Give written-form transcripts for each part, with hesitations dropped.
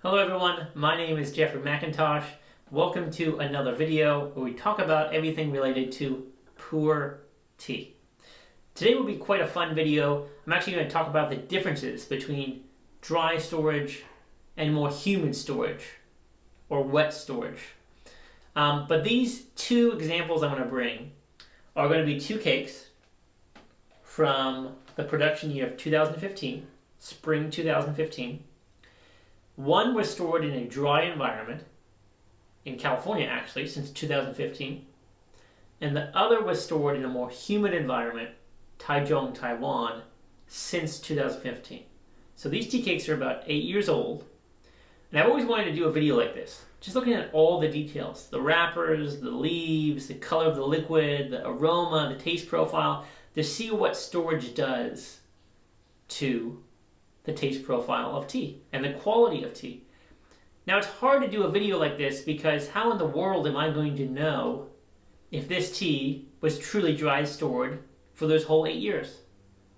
Hello everyone, my name is Jeffrey McIntosh. Welcome to another video where we talk about everything related to Pu-erh tea. Today will be quite a fun video. I'm actually going to talk about the differences between dry storage and more humid storage or wet storage. But these two examples I'm going to bring are going to be two cakes from the production year of 2015, spring 2015. One was stored in a dry environment, in California actually, since 2015. And the other was stored in a more humid environment, Taichung, Taiwan, since 2015. So these tea cakes are about 8 years old. And I've always wanted to do a video like this, just looking at all the details, the wrappers, the leaves, the color of the liquid, the aroma, the taste profile, to see what storage does to the taste profile of tea and the quality of tea. Now it's hard to do a video like this because how in the world am I going to know if this tea was truly dry stored for those whole 8 years?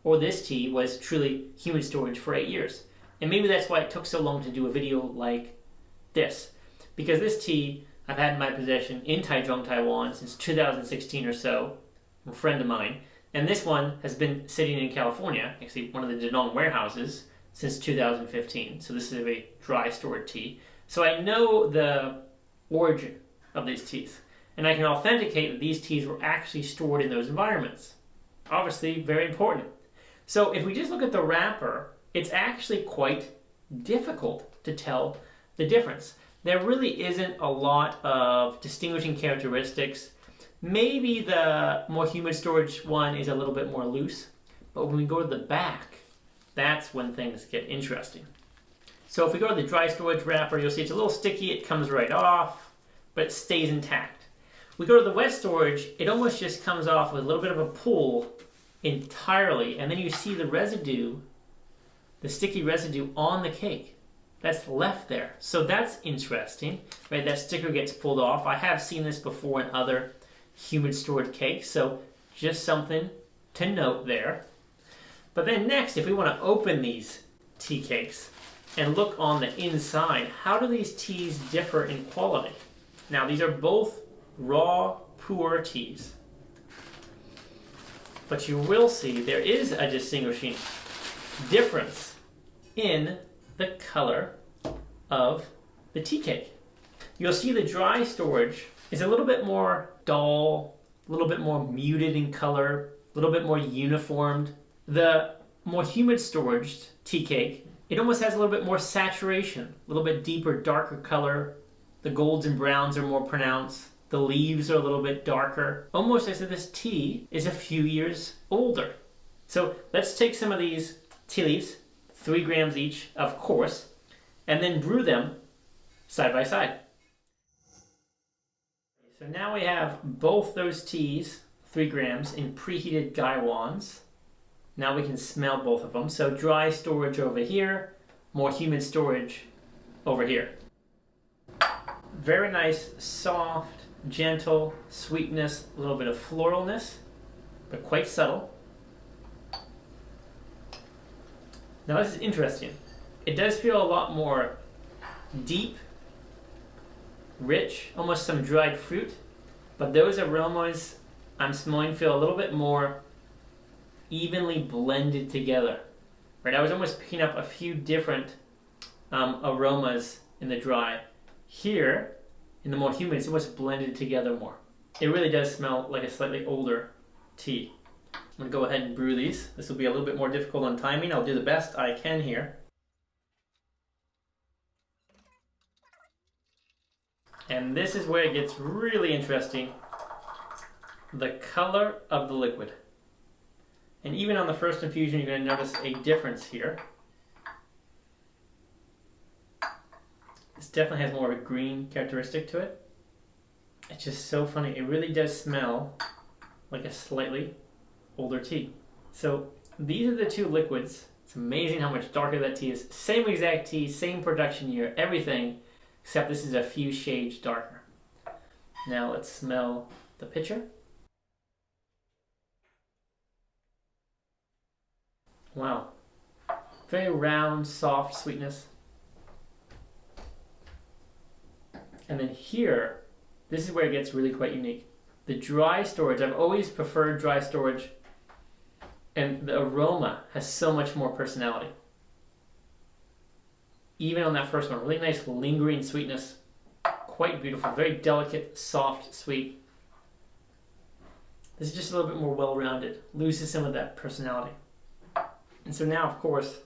Or this tea was truly humid storage for 8 years? And maybe that's why it took so long to do a video like this. Because this tea I've had in my possession in Taichung, Taiwan since 2016 or so, a friend of mine. And this one has been sitting in California, actually one of the Danong warehouses, since 2015. So this is a dry stored tea. So I know the origin of these teas. And I can authenticate that these teas were actually stored in those environments. Obviously, very important. So if we just look at the wrapper, it's actually quite difficult to tell the difference. There really isn't a lot of distinguishing characteristics. Maybe the more humid storage one is a little bit more loose. But when we go to the back, that's when things get interesting. So if we go to the dry storage wrapper, you'll see it's a little sticky, it comes right off, but it stays intact. We go to the wet storage, it almost just comes off with a little bit of a pull entirely, and then you see the residue, the sticky residue on the cake that's left there. So that's interesting, right? That sticker gets pulled off. I have seen this before in other humid stored cakes, so just something to note there. But then next, if we want to open these tea cakes and look on the inside, how do these teas differ in quality? Now, these are both raw Pu-erh teas. But you will see there is a distinguishing difference in the color of the tea cake. You'll see the dry storage is a little bit more dull, a little bit more muted in color, a little bit more uniformed. The more humid storage tea cake, it almost has a little bit more saturation, a little bit deeper, darker color. The golds and browns are more pronounced. The leaves are a little bit darker, almost as if this tea is a few years older. So let's take some of these tea leaves, 3 grams each, of course, and then brew them side by side. So now we have both those teas, 3 grams, in preheated gaiwans. Now we can smell both of them. So dry storage over here, more humid storage over here. Very nice, soft, gentle sweetness, a little bit of floralness, but quite subtle. Now this is interesting. It does feel a lot more deep, rich, almost some dried fruit, but those aromas I'm smelling feel a little bit more evenly blended together. Right? I was almost picking up a few different aromas in the dry. Here, in the more humid, it's almost blended together more. It really does smell like a slightly older tea. I'm going to go ahead and brew these. This will be a little bit more difficult on timing. I'll do the best I can here. And this is where it gets really interesting. The color of the liquid. And even on the first infusion, you're going to notice a difference here. This definitely has more of a green characteristic to it. It's just so funny. It really does smell like a slightly older tea. So these are the two liquids. It's amazing how much darker that tea is. Same exact tea, same production year, everything, except this is a few shades darker. Now let's smell the pitcher. Wow. Very round, soft sweetness. And then here, this is where it gets really quite unique. The dry storage, I've always preferred dry storage, and the aroma has so much more personality. Even on that first one, really nice lingering sweetness, quite beautiful, very delicate, soft, sweet. This is just a little bit more well-rounded, loses some of that personality. And so now, of course,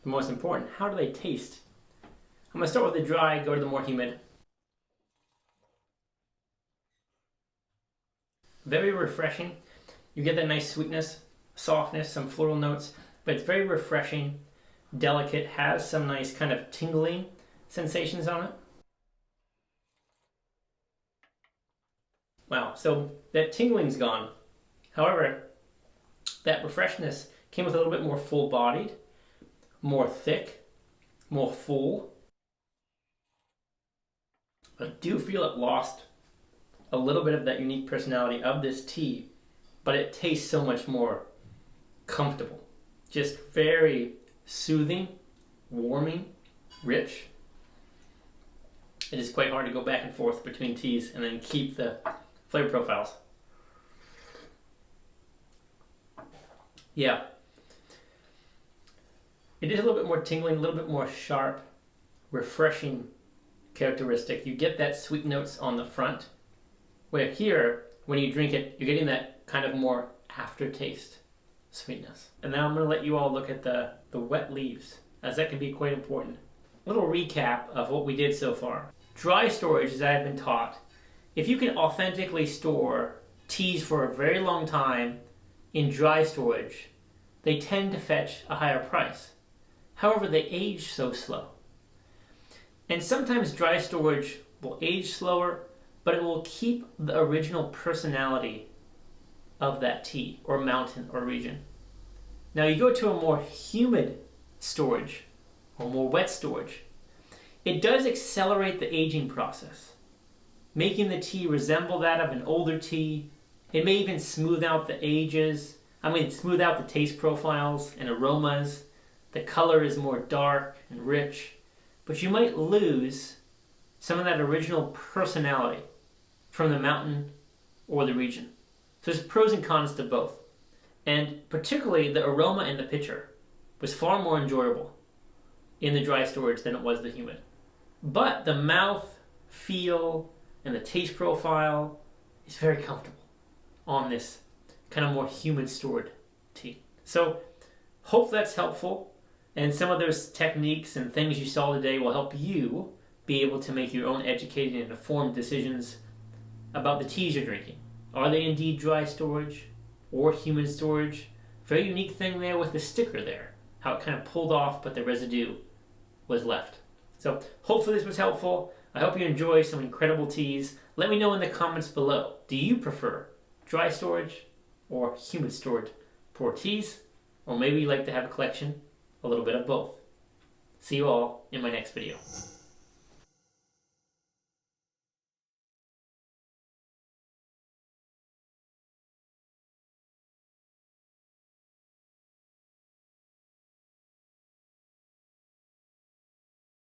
the most important, how do they taste? I'm going to start with the dry, go to the more humid. Very refreshing. You get that nice sweetness, softness, some floral notes, but it's very refreshing, delicate, has some nice kind of tingling sensations on it. Wow, so that tingling's gone. However, that refreshness came with a little bit more full-bodied, more thick, more full. I do feel it lost a little bit of that unique personality of this tea, but it tastes so much more comfortable. Just very soothing, warming, rich. It is quite hard to go back and forth between teas and then keep the flavor profiles. Yeah. It is a little bit more tingling, a little bit more sharp, refreshing characteristic. You get that sweet notes on the front, where here, when you drink it, you're getting that kind of more aftertaste sweetness. And now I'm going to let you all look at the wet leaves, as that can be quite important. A little recap of what we did so far. Dry storage, as I have been taught, if you can authentically store teas for a very long time in dry storage, they tend to fetch a higher price. However, they age so slow. And sometimes dry storage will age slower, but it will keep the original personality of that tea or mountain or region. Now you go to a more humid storage or more wet storage, it does accelerate the aging process, making the tea resemble that of an older tea. It may even smooth out the smooth out the taste profiles and aromas. The color is more dark and rich, but you might lose some of that original personality from the mountain or the region. So there's pros and cons to both. And particularly the aroma in the pitcher was far more enjoyable in the dry storage than it was the humid. But the mouth feel and the taste profile is very comfortable on this kind of more humid stored tea. So hope that's helpful, and some of those techniques and things you saw today will help you be able to make your own educated and informed decisions about the teas you're drinking. Are they indeed dry storage or humid storage? Very unique thing there with the sticker there, how it kind of pulled off but the residue was left. So hopefully this was helpful. I hope you enjoy some incredible teas. Let me know in the comments below. Do you prefer dry storage or humid stored for teas? Or maybe you like to have a collection, a little bit of both. See you all in my next video.